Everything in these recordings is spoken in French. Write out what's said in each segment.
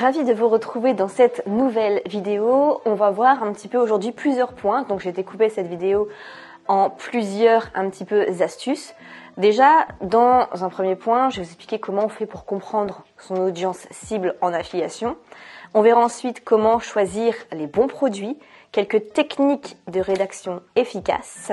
ravie de vous retrouver dans cette nouvelle vidéo. On va voir un petit peu aujourd'hui plusieurs points. Donc j'ai découpé cette vidéo en plusieurs un petit peu astuces. Déjà, dans un premier point, je vais vous expliquer comment on fait pour comprendre son audience cible en affiliation. On verra ensuite comment choisir les bons produits, quelques techniques de rédaction efficaces,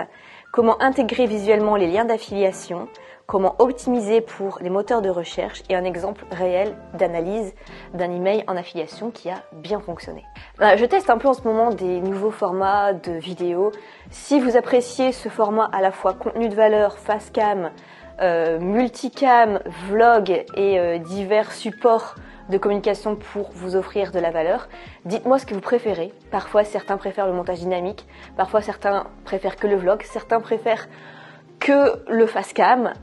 comment intégrer visuellement les liens d'affiliation, comment optimiser pour les moteurs de recherche et un exemple réel d'analyse d'un email en affiliation qui a bien fonctionné. Je teste un peu en ce moment des nouveaux formats de vidéos. Si vous appréciez ce format à la fois contenu de valeur, face cam, multicam, vlog et divers supports de communication pour vous offrir de la valeur, dites-moi ce que vous préférez. Parfois certains préfèrent le montage dynamique, parfois certains préfèrent que le vlog, certains préfèrent que le face cam,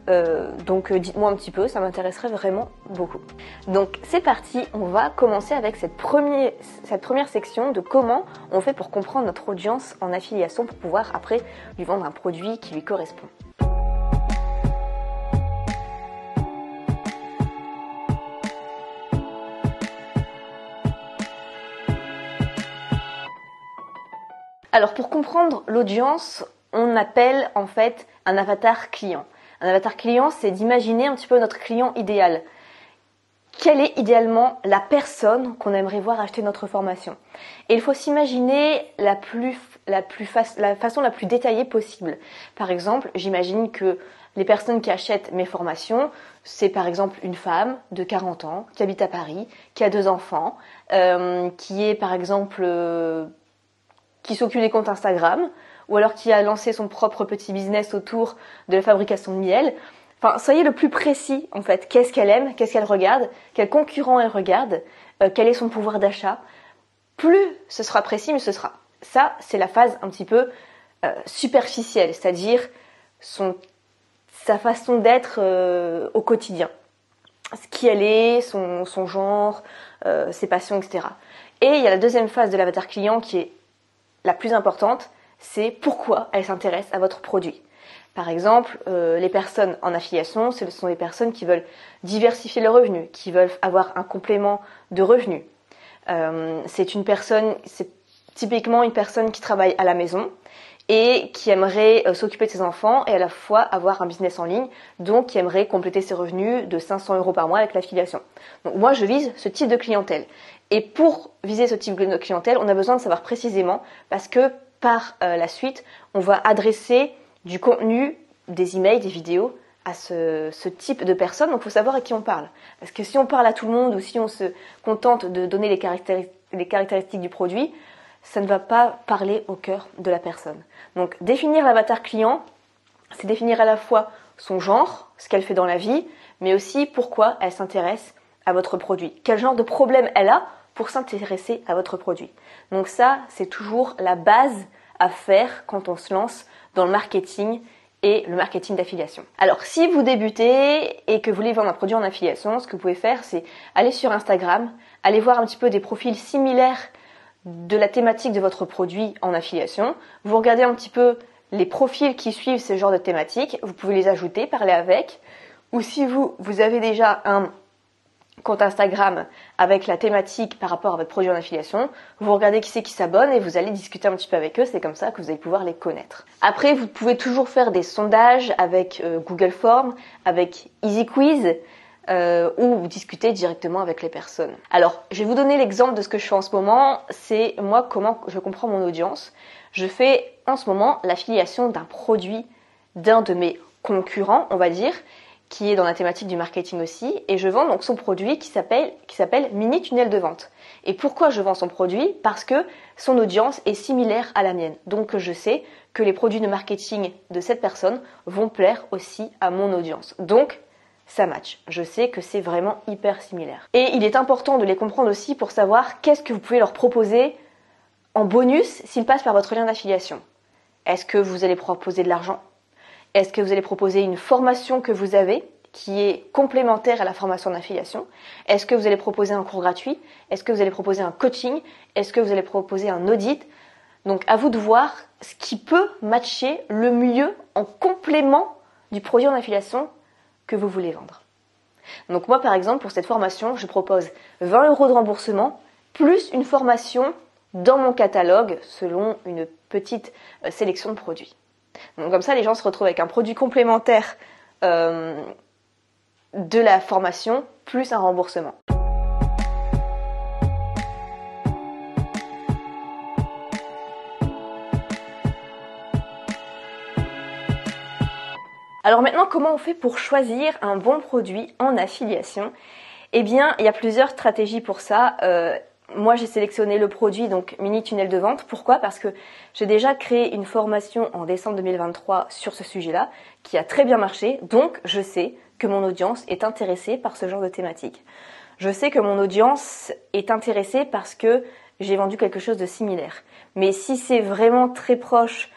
donc dites-moi un petit peu, ça m'intéresserait vraiment beaucoup. Donc c'est parti, on va commencer avec cette première section de comment on fait pour comprendre notre audience en affiliation pour pouvoir après lui vendre un produit qui lui correspond. Alors pour comprendre l'audience, on appelle en fait un avatar client. Un avatar client, c'est d'imaginer un petit peu notre client idéal. Quelle est idéalement la personne qu'on aimerait voir acheter notre formation? Et il faut s'imaginer la façon la plus détaillée possible. Par exemple, j'imagine que les personnes qui achètent mes formations, c'est par exemple une femme de 40 ans qui habite à Paris, qui a 2 enfants, qui est par exemple qui s'occupe des comptes Instagram, ou alors qui a lancé son propre petit business autour de la fabrication de miel. Enfin, soyez le plus précis en fait. Qu'est-ce qu'elle aime, qu'est-ce qu'elle regarde, quel concurrent elle regarde, quel est son pouvoir d'achat. Plus ce sera précis, mieux ce sera. Ça, c'est la phase un petit peu superficielle, c'est-à-dire sa façon d'être au quotidien. Qui elle est, son genre, ses passions, etc. Et il y a la deuxième phase de l'avatar client qui est la plus importante, c'est pourquoi elle s'intéresse à votre produit. Par exemple, les personnes en affiliation, ce sont des personnes qui veulent diversifier leurs revenus, qui veulent avoir un complément de revenus. C'est typiquement une personne qui travaille à la maison et qui aimerait s'occuper de ses enfants et à la fois avoir un business en ligne, donc qui aimerait compléter ses revenus de 500 € par mois avec l'affiliation. Donc moi, je vise ce type de clientèle. Et pour viser ce type de clientèle, on a besoin de savoir précisément parce que par la suite, on va adresser du contenu, des emails, des vidéos à ce type de personnes. Donc il faut savoir à qui on parle. Parce que si on parle à tout le monde ou si on se contente de donner les caractéristiques du produit, ça ne va pas parler au cœur de la personne. Donc définir l'avatar client, c'est définir à la fois son genre, ce qu'elle fait dans la vie, mais aussi pourquoi elle s'intéresse à votre produit. Quel genre de problème elle a pour s'intéresser à votre produit. Donc ça, c'est toujours la base à faire quand on se lance dans le marketing et le marketing d'affiliation. Alors, si vous débutez et que vous voulez vendre un produit en affiliation, ce que vous pouvez faire, c'est aller sur Instagram, aller voir un petit peu des profils similaires de la thématique de votre produit en affiliation. Vous regardez un petit peu les profils qui suivent ce genre de thématique, vous pouvez les ajouter, parler avec, ou si vous avez déjà un compte Instagram avec la thématique par rapport à votre produit en affiliation, vous regardez qui c'est qui s'abonne et vous allez discuter un petit peu avec eux, c'est comme ça que vous allez pouvoir les connaître. Après, vous pouvez toujours faire des sondages avec Google Forms, avec Easy Quiz, ou vous discuter directement avec les personnes. Alors, je vais vous donner l'exemple de ce que je fais en ce moment, c'est moi comment je comprends mon audience. Je fais en ce moment l'affiliation d'un produit d'un de mes concurrents, on va dire, qui est dans la thématique du marketing aussi, et je vends donc son produit qui s'appelle Mini Tunnel de Vente. Et pourquoi je vends son produit? Parce que son audience est similaire à la mienne. Donc je sais que les produits de marketing de cette personne vont plaire aussi à mon audience. Donc ça match. Je sais que c'est vraiment hyper similaire. Et il est important de les comprendre aussi pour savoir qu'est-ce que vous pouvez leur proposer en bonus s'ils passent par votre lien d'affiliation. Est-ce que vous allez proposer de l'argent? Est-ce que vous allez proposer une formation que vous avez qui est complémentaire à la formation d'affiliation? Est-ce que vous allez proposer un cours gratuit? Est-ce que vous allez proposer un coaching? Est-ce que vous allez proposer un audit? Donc à vous de voir ce qui peut matcher le mieux en complément du produit en affiliation que vous voulez vendre. Donc moi par exemple pour cette formation, je propose 20 € de remboursement plus une formation dans mon catalogue selon une petite sélection de produits. Donc comme ça les gens se retrouvent avec un produit complémentaire de la formation plus un remboursement. Alors maintenant, comment on fait pour choisir un bon produit en affiliation? Eh bien, il y a plusieurs stratégies pour ça. Moi, j'ai sélectionné le produit, donc mini tunnel de vente. Pourquoi? Parce que j'ai déjà créé une formation en décembre 2023 sur ce sujet-là, qui a très bien marché. Donc, je sais que mon audience est intéressée par ce genre de thématique. Je sais que mon audience est intéressée parce que j'ai vendu quelque chose de similaire. Mais si c'est vraiment très proche,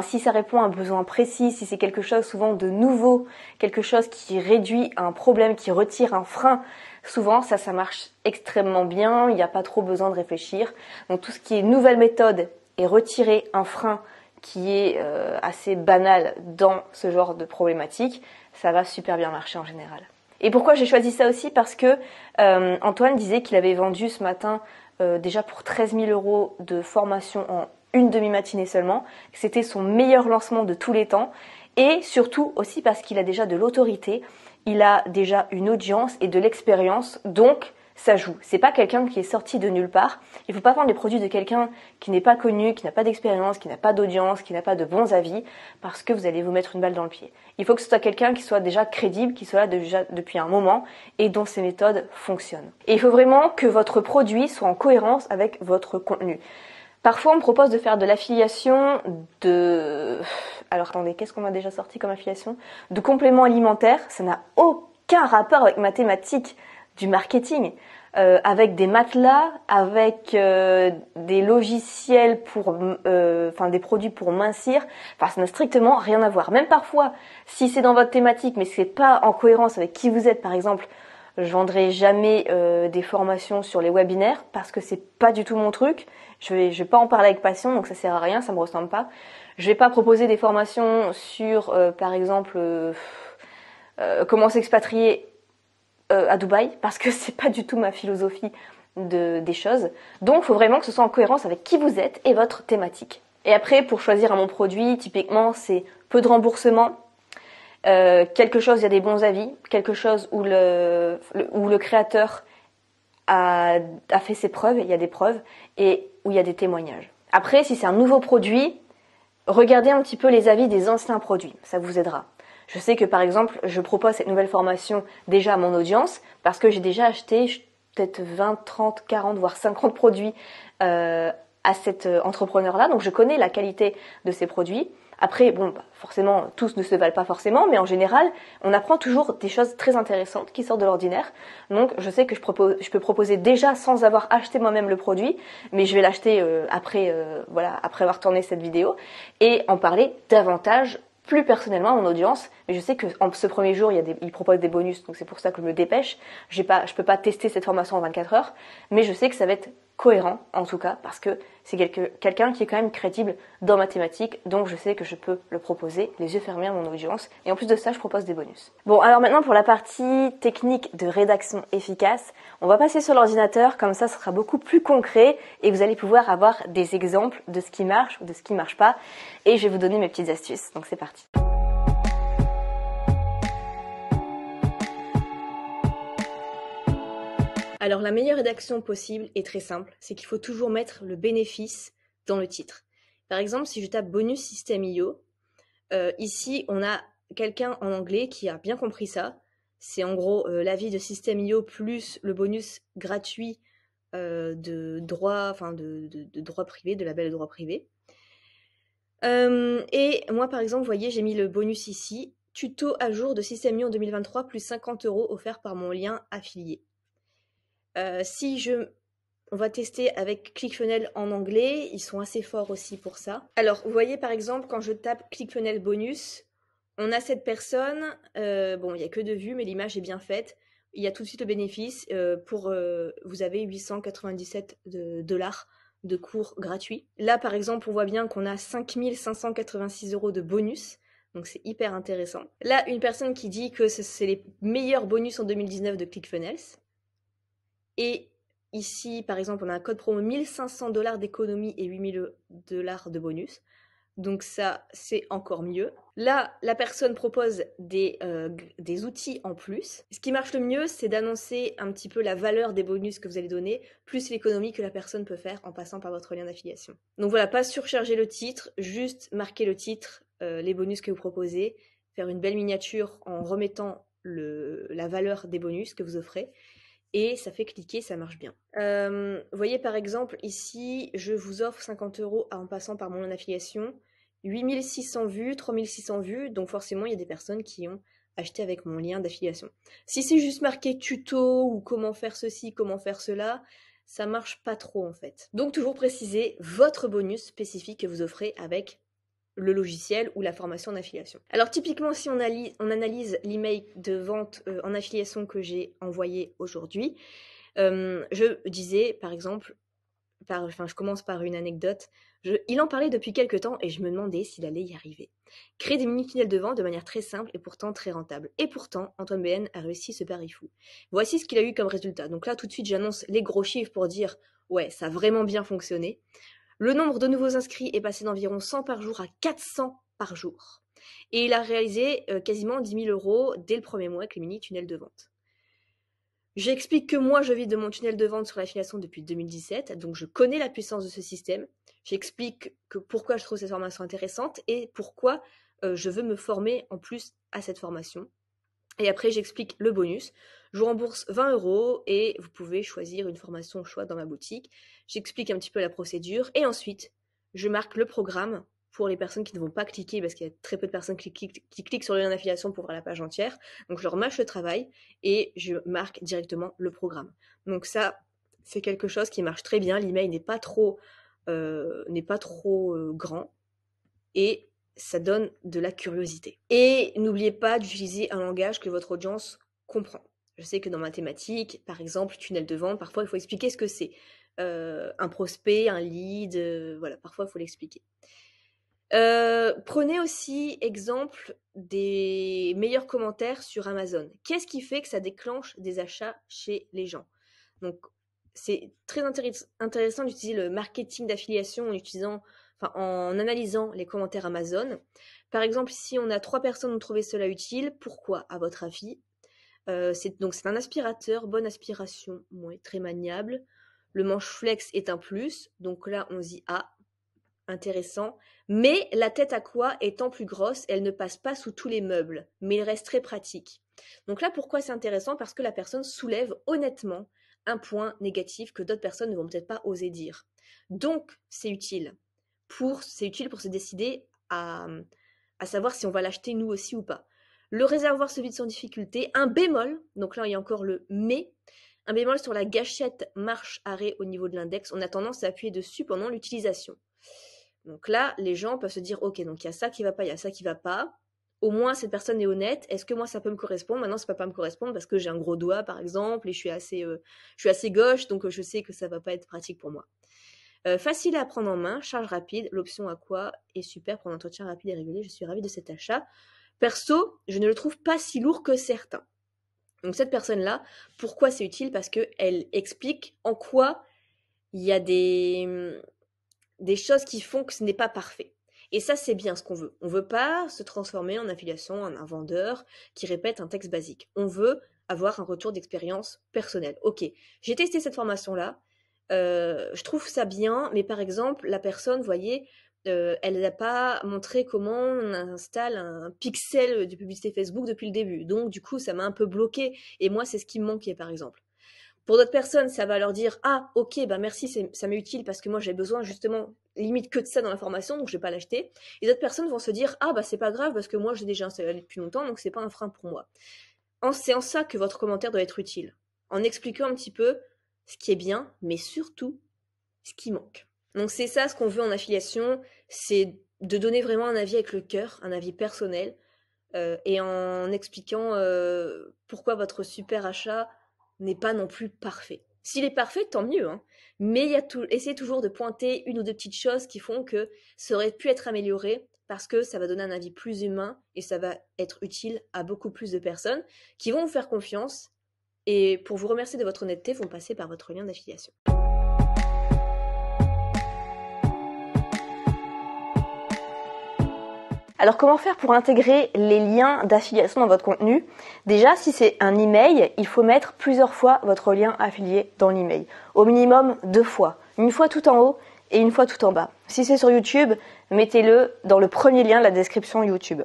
si ça répond à un besoin précis, si c'est quelque chose souvent de nouveau, quelque chose qui réduit un problème, qui retire un frein, souvent ça marche extrêmement bien, il n'y a pas trop besoin de réfléchir. Donc tout ce qui est nouvelle méthode et retirer un frein qui est assez banal dans ce genre de problématique, ça va super bien marcher en général. Et pourquoi j'ai choisi ça aussi? Parce que Antoine disait qu'il avait vendu ce matin déjà pour 13 000 € de formation en une demi-matinée seulement. C'était son meilleur lancement de tous les temps. Et surtout aussi parce qu'il a déjà de l'autorité, il a déjà une audience et de l'expérience, donc ça joue. C'est pas quelqu'un qui est sorti de nulle part. Il faut pas vendre les produits de quelqu'un qui n'est pas connu, qui n'a pas d'expérience, qui n'a pas d'audience, qui n'a pas de bons avis, parce que vous allez vous mettre une balle dans le pied. Il faut que ce soit quelqu'un qui soit déjà crédible, qui soit là déjà depuis un moment et dont ses méthodes fonctionnent. Et il faut vraiment que votre produit soit en cohérence avec votre contenu. Parfois, on me propose de faire de l'affiliation de... Alors, attendez, qu'est-ce qu'on m'a déjà sorti comme affiliation? De compléments alimentaires. Ça n'a aucun rapport avec ma thématique du marketing. Avec des matelas, avec des logiciels pour... des produits pour mincir. Enfin, ça n'a strictement rien à voir. Même parfois, si c'est dans votre thématique, mais c'est pas en cohérence avec qui vous êtes, par exemple... Je vendrai jamais des formations sur les webinaires parce que c'est pas du tout mon truc. Je vais pas en parler avec passion, donc ça sert à rien, ça me ressemble pas. Je vais pas proposer des formations sur, par exemple, comment s'expatrier à Dubaï parce que c'est pas du tout ma philosophie des choses. Donc, il faut vraiment que ce soit en cohérence avec qui vous êtes et votre thématique. Et après, pour choisir un bon produit, typiquement, c'est peu de remboursement. Quelque chose, il y a des bons avis, quelque chose où le créateur a fait ses preuves, il y a des preuves, et où il y a des témoignages. Après, si c'est un nouveau produit, regardez un petit peu les avis des anciens produits, ça vous aidera. Je sais que par exemple, je propose cette nouvelle formation déjà à mon audience, parce que j'ai déjà acheté peut-être 20, 30, 40, voire 50 produits à cet entrepreneur-là, donc je connais la qualité de ces produits. Après, forcément, tous ne se valent pas forcément, mais en général, on apprend toujours des choses très intéressantes qui sortent de l'ordinaire. Donc, je sais que je peux proposer déjà sans avoir acheté moi-même le produit, mais je vais l'acheter après avoir tourné cette vidéo et en parler davantage plus personnellement à mon audience. Mais je sais que en ce premier jour, il propose des bonus, donc c'est pour ça que je me dépêche. Je peux pas tester cette formation en 24 heures, mais je sais que ça va être cohérent en tout cas parce que c'est quelqu'un qui est quand même crédible dans ma thématique, donc je sais que je peux le proposer les yeux fermés à mon audience et en plus de ça je propose des bonus. Bon, alors maintenant pour la partie technique de rédaction efficace, on va passer sur l'ordinateur, comme ça ce sera beaucoup plus concret et vous allez pouvoir avoir des exemples de ce qui marche ou de ce qui marche pas et je vais vous donner mes petites astuces, donc c'est parti. Alors la meilleure rédaction possible est très simple, c'est qu'il faut toujours mettre le bénéfice dans le titre. Par exemple, si je tape bonus System.io, ici on a quelqu'un en anglais qui a bien compris ça. C'est en gros l'avis de System.io plus le bonus gratuit de droit, de droit privé, de label de droit privé. Et moi par exemple, vous voyez, j'ai mis le bonus ici, tuto à jour de System.io en 2023 plus 50 € offert par mon lien affilié. On va tester avec ClickFunnels en anglais, ils sont assez forts aussi pour ça. Alors, vous voyez par exemple, quand je tape ClickFunnels bonus, on a cette personne, il n'y a que 2 vues, mais l'image est bien faite. Il y a tout de suite le bénéfice, vous avez 897 $ de cours gratuits. Là, par exemple, on voit bien qu'on a 5 586 € de bonus. Donc c'est hyper intéressant. Là, une personne qui dit que c'est les meilleurs bonus en 2019 de ClickFunnels. Et ici, par exemple, on a un code promo 1500 $ d'économie et 8000 $ de bonus. Donc ça, c'est encore mieux. Là, la personne propose des outils en plus. Ce qui marche le mieux, c'est d'annoncer un petit peu la valeur des bonus que vous allez donner, plus l'économie que la personne peut faire en passant par votre lien d'affiliation. Donc voilà, pas surcharger le titre, juste marquer le titre, les bonus que vous proposez, faire une belle miniature en remettant la valeur des bonus que vous offrez. Et ça fait cliquer, ça marche bien. Vous voyez par exemple ici, je vous offre 50 € en passant par mon lien d'affiliation, 8600 vues, 3600 vues, donc forcément il y a des personnes qui ont acheté avec mon lien d'affiliation. Si c'est juste marqué tuto ou comment faire ceci, comment faire cela, ça marche pas trop en fait. Donc toujours préciser votre bonus spécifique que vous offrez avec le logiciel ou la formation en affiliation. Alors typiquement, si on analyse l'email de vente en affiliation que j'ai envoyé aujourd'hui, je disais par exemple, je commence par une anecdote, il en parlait depuis quelques temps et je me demandais s'il allait y arriver. Créer des mini-tunnels de vente de manière très simple et pourtant très rentable. Et pourtant, Antoine BN a réussi ce pari fou. Voici ce qu'il a eu comme résultat. Donc là, tout de suite, j'annonce les gros chiffres pour dire « Ouais, ça a vraiment bien fonctionné ». Le nombre de nouveaux inscrits est passé d'environ 100 par jour à 400 par jour. Et il a réalisé quasiment 10 000 € dès le premier mois avec les mini-tunnels de vente. J'explique que moi, je vis de mon tunnel de vente sur l'affiliation depuis 2017, donc je connais la puissance de ce système. J'explique pourquoi je trouve cette formation intéressante et pourquoi je veux me former en plus à cette formation. Et après, j'explique le bonus. Je vous rembourse 20 € et vous pouvez choisir une formation au choix dans ma boutique. J'explique un petit peu la procédure et ensuite, je marque le programme pour les personnes qui ne vont pas cliquer parce qu'il y a très peu de personnes qui cliquent sur le lien d'affiliation pour voir la page entière. Donc, je leur mâche le travail et je marque directement le programme. Donc ça, c'est quelque chose qui marche très bien. L'email n'est pas trop grand et ça donne de la curiosité. Et n'oubliez pas d'utiliser un langage que votre audience comprend. Je sais que dans mathématiques, par exemple, tunnel de vente, parfois il faut expliquer ce que c'est. Un prospect, un lead, voilà, parfois il faut l'expliquer. Prenez aussi exemple des meilleurs commentaires sur Amazon. Qu'est-ce qui fait que ça déclenche des achats chez les gens? Donc, c'est très intéressant d'utiliser le marketing d'affiliation en analysant les commentaires Amazon. Par exemple, si on a 3 personnes qui ont trouvé cela utile, pourquoi, à votre avis? C'est un aspirateur, bonne aspiration, très maniable. Le manche flex est un plus, donc là on se dit intéressant. Mais la tête à quoi étant plus grosse, elle ne passe pas sous tous les meubles, mais il reste très pratique. Donc là, pourquoi c'est intéressant? Parce que la personne soulève honnêtement un point négatif que d'autres personnes ne vont peut-être pas oser dire. Donc, c'est utile pour se décider à savoir si on va l'acheter nous aussi ou pas. Le réservoir se vide sans difficulté. Un bémol, donc là il y a encore le mais, un bémol sur la gâchette marche-arrêt au niveau de l'index. On a tendance à appuyer dessus pendant l'utilisation. Donc là, les gens peuvent se dire, ok, donc il y a ça qui va pas, il y a ça qui va pas. Au moins, cette personne est honnête. Est-ce que moi, ça peut me correspondre? Maintenant, ça peut pas me correspondre parce que j'ai un gros doigt, par exemple, et je suis assez gauche, donc je sais que ça va pas être pratique pour moi. Facile à prendre en main, charge rapide, l'option Aqua est super pour un entretien rapide et régulier. Je suis ravie de cet achat. Perso, je ne le trouve pas si lourd que certains. Donc cette personne-là, pourquoi c'est utile? Parce qu'elle explique en quoi il y a des choses qui font que ce n'est pas parfait. Et ça, c'est bien ce qu'on veut. On veut pas se transformer en affiliation, en un vendeur qui répète un texte basique. On veut avoir un retour d'expérience personnelle. Ok, j'ai testé cette formation-là, je trouve ça bien, mais par exemple, la personne, vous voyez, elle n'a pas montré comment on installe un pixel de publicité Facebook depuis le début. Donc, du coup, ça m'a un peu bloqué. Et moi, c'est ce qui me manquait, par exemple. Pour d'autres personnes, ça va leur dire ah ok bah merci ça m'est utile parce que moi j'ai besoin justement limite que de ça dans la formation donc je vais pas l'acheter. Et d'autres personnes vont se dire ah bah c'est pas grave parce que moi j'ai déjà installé depuis longtemps donc c'est pas un frein pour moi. C'est en ça que votre commentaire doit être utile, en expliquant un petit peu ce qui est bien mais surtout ce qui manque. Donc c'est ça ce qu'on veut en affiliation, c'est de donner vraiment un avis avec le cœur, un avis personnel et en expliquant pourquoi votre super achat n'est pas non plus parfait. S'il est parfait, tant mieux, hein. Mais essayez toujours de pointer une ou deux petites choses qui font que ça aurait pu être amélioré parce que ça va donner un avis plus humain et ça va être utile à beaucoup plus de personnes qui vont vous faire confiance et pour vous remercier de votre honnêteté, vont passer par votre lien d'affiliation. Alors comment faire pour intégrer les liens d'affiliation dans votre contenu? Déjà, si c'est un email, il faut mettre plusieurs fois votre lien affilié dans l'email. Au minimum 2 fois. Une fois tout en haut et une fois tout en bas. Si c'est sur YouTube, mettez-le dans le premier lien de la description YouTube.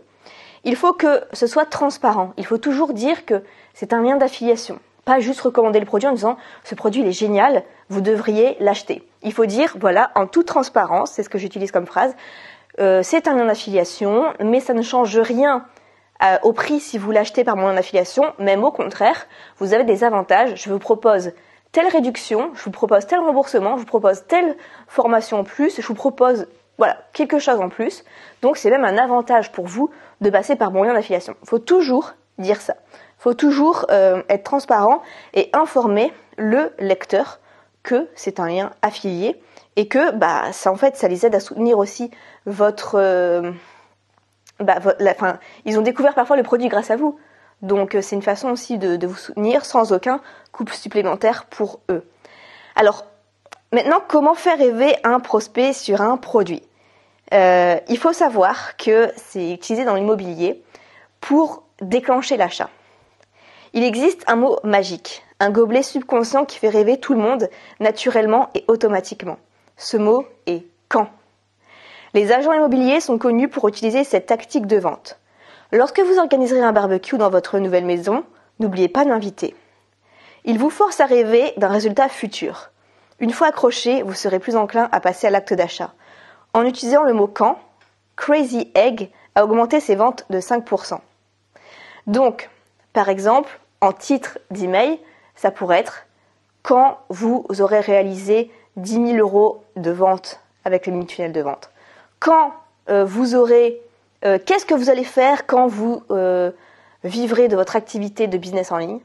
Il faut que ce soit transparent. Il faut toujours dire que c'est un lien d'affiliation. Pas juste recommander le produit en disant « ce produit il est génial, vous devriez l'acheter ». Il faut dire, voilà, en toute transparence, c'est ce que j'utilise comme phrase, c'est un lien d'affiliation, mais ça ne change rien au prix si vous l'achetez par mon lien d'affiliation, même au contraire, vous avez des avantages. Je vous propose telle réduction, je vous propose tel remboursement, je vous propose telle formation en plus, je vous propose voilà, quelque chose en plus. Donc c'est même un avantage pour vous de passer par mon lien d'affiliation. Il faut toujours dire ça. Il faut toujours être transparent et informer le lecteur que c'est un lien affilié et que ça en fait ça les aide à soutenir aussi votre ils ont découvert parfois le produit grâce à vous. Donc c'est une façon aussi de vous soutenir sans aucun coût supplémentaire pour eux. Alors maintenant, comment faire rêver un prospect sur un produit? Il faut savoir que c'est utilisé dans l'immobilier pour déclencher l'achat. Il existe un mot magique, un gobelet subconscient qui fait rêver tout le monde naturellement et automatiquement. Ce mot est quand. Les agents immobiliers sont connus pour utiliser cette tactique de vente. Lorsque vous organiserez un barbecue dans votre nouvelle maison, n'oubliez pas d'inviter. Il vous force à rêver d'un résultat futur. Une fois accroché, vous serez plus enclin à passer à l'acte d'achat. En utilisant le mot quand, Crazy Egg a augmenté ses ventes de 5%. Donc, par exemple, en titre d'email, ça pourrait être quand vous aurez réalisé 10 000 € de vente avec le mini-tunnel de vente. Quand vous aurez... qu'est-ce que vous allez faire quand vous vivrez de votre activité de business en ligne?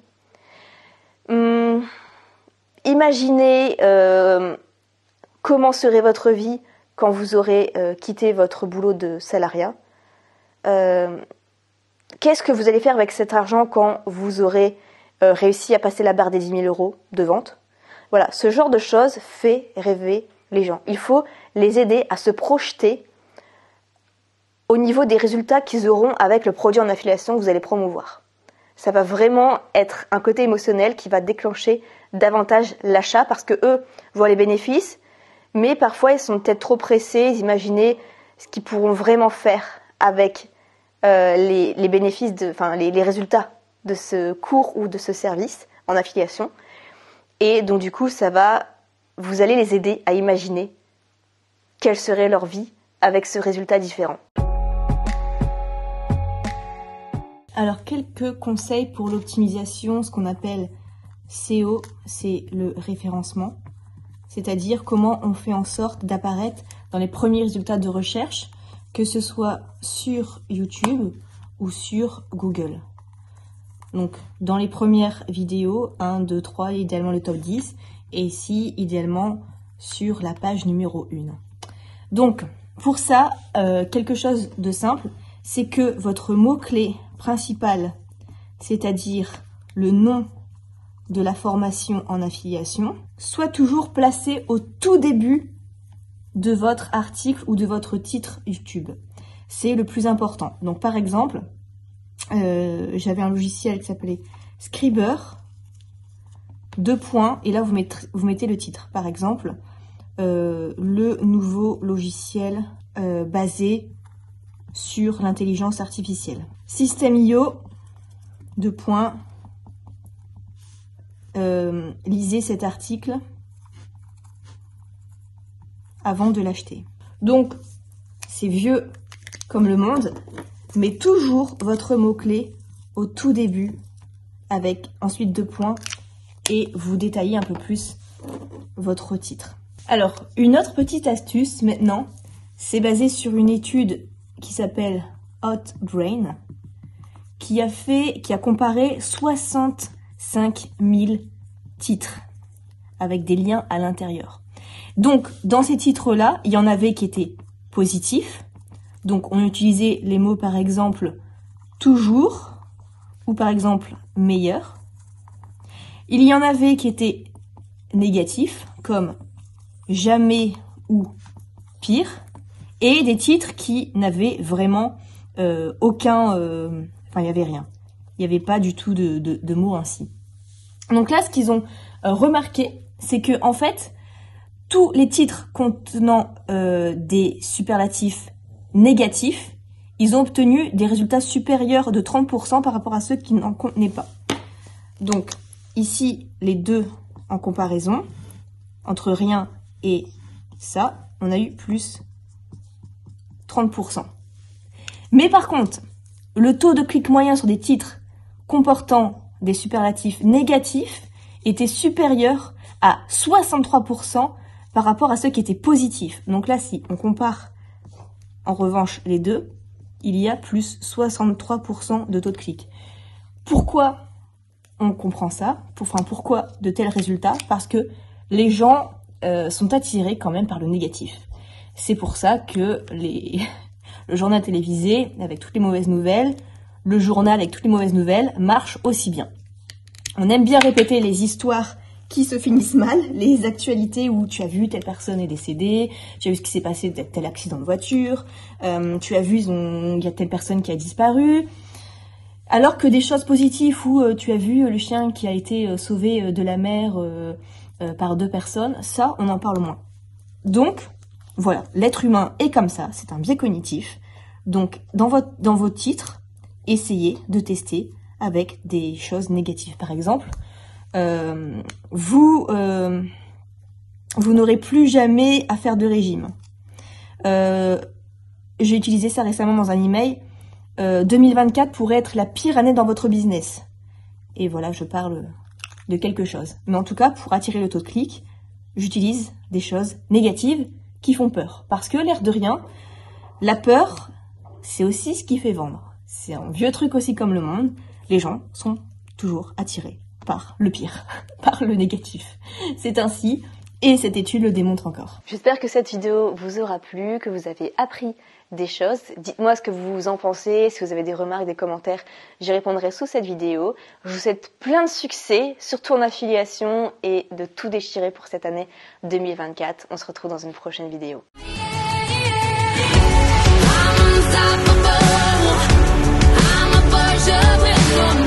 Imaginez comment serait votre vie quand vous aurez quitté votre boulot de salariat. Qu'est-ce que vous allez faire avec cet argent quand vous aurez réussi à passer la barre des 10 000 € de vente? Voilà, ce genre de choses fait rêver les gens. Il faut les aider à se projeter au niveau des résultats qu'ils auront avec le produit en affiliation que vous allez promouvoir. Ça va vraiment être un côté émotionnel qui va déclencher davantage l'achat parce que eux voient les bénéfices, mais parfois ils sont peut-être trop pressés, ils imaginent ce qu'ils pourront vraiment faire avec les bénéfices, les résultats de ce cours ou de ce service en affiliation. Et donc du coup, vous allez les aider à imaginer quelle serait leur vie avec ce résultat différent. Alors, quelques conseils pour l'optimisation, ce qu'on appelle SEO, c'est le référencement. C'est-à-dire comment on fait en sorte d'apparaître dans les premiers résultats de recherche, que ce soit sur YouTube ou sur Google. Donc, dans les premières vidéos, 1, 2, 3, idéalement le top 10, et ici, idéalement, sur la page numéro 1. Donc, pour ça, quelque chose de simple, c'est que votre mot-clé principal, c'est-à-dire le nom de la formation en affiliation, soit toujours placé au tout début de votre article ou de votre titre YouTube. C'est le plus important. Donc, par exemple, j'avais un logiciel qui s'appelait Scriber, 2 points, et là vous mettez le titre. Par exemple, le nouveau logiciel basé sur l'intelligence artificielle. System.io, 2 points, lisez cet article avant de l'acheter. Donc, c'est vieux comme le monde, mais toujours votre mot-clé au tout début, avec ensuite 2 points, et vous détaillez un peu plus votre titre. Alors, une autre petite astuce maintenant, c'est basé sur une étude qui s'appelle Hot Brain, qui a comparé 65 000 titres avec des liens à l'intérieur. Donc, dans ces titres-là, il y en avait qui étaient positifs. Donc, on utilisait les mots, par exemple, toujours, ou par exemple, meilleur. Il y en avait qui étaient négatifs, comme jamais ou pire, et des titres qui n'avaient vraiment aucun... il n'y avait rien. Il n'y avait pas du tout de mots ainsi. Donc là, ce qu'ils ont remarqué, c'est que en fait, tous les titres contenant des superlatifs négatifs, ils ont obtenu des résultats supérieurs de 30% par rapport à ceux qui n'en contenaient pas. Donc, ici, les deux en comparaison, entre rien et ça, on a eu plus 30%. Mais par contre, le taux de clic moyen sur des titres comportant des superlatifs négatifs était supérieur à 63% par rapport à ceux qui étaient positifs. Donc là, si on compare en revanche les deux, il y a plus 63% de taux de clic. Pourquoi on comprend ça? Pourquoi de tels résultats? Parce que les gens sont attirés quand même par le négatif. C'est pour ça que le journal télévisé avec toutes les mauvaises nouvelles, le journal avec toutes les mauvaises nouvelles marche aussi bien. On aime bien répéter les histoires qui se finissent mal, les actualités où tu as vu telle personne est décédée, tu as vu ce qui s'est passé, tel accident de voiture, tu as vu il y a telle personne qui a disparu, alors que des choses positives où tu as vu le chien qui a été sauvé de la mer par 2 personnes, ça on en parle moins. Donc voilà, l'être humain est comme ça, c'est un biais cognitif. Donc dans vos titres, essayez de tester avec des choses négatives. Par exemple, vous n'aurez plus jamais à faire de régime. J'ai utilisé ça récemment dans un email. 2024 pourrait être la pire année dans votre business. Et voilà, je parle de quelque chose. Mais en tout cas, pour attirer le taux de clic, j'utilise des choses négatives qui font peur. Parce que l'air de rien, la peur, c'est aussi ce qui fait vendre. C'est un vieux truc aussi comme le monde. Les gens sont toujours attirés par le pire, par le négatif. C'est ainsi, et cette étude le démontre encore. J'espère que cette vidéo vous aura plu, que vous avez appris des choses. Dites-moi ce que vous en pensez, si vous avez des remarques, des commentaires, j'y répondrai sous cette vidéo. Je vous souhaite plein de succès, surtout en affiliation, et de tout déchirer pour cette année 2024. On se retrouve dans une prochaine vidéo. I'm unstoppable. I'm a virgin.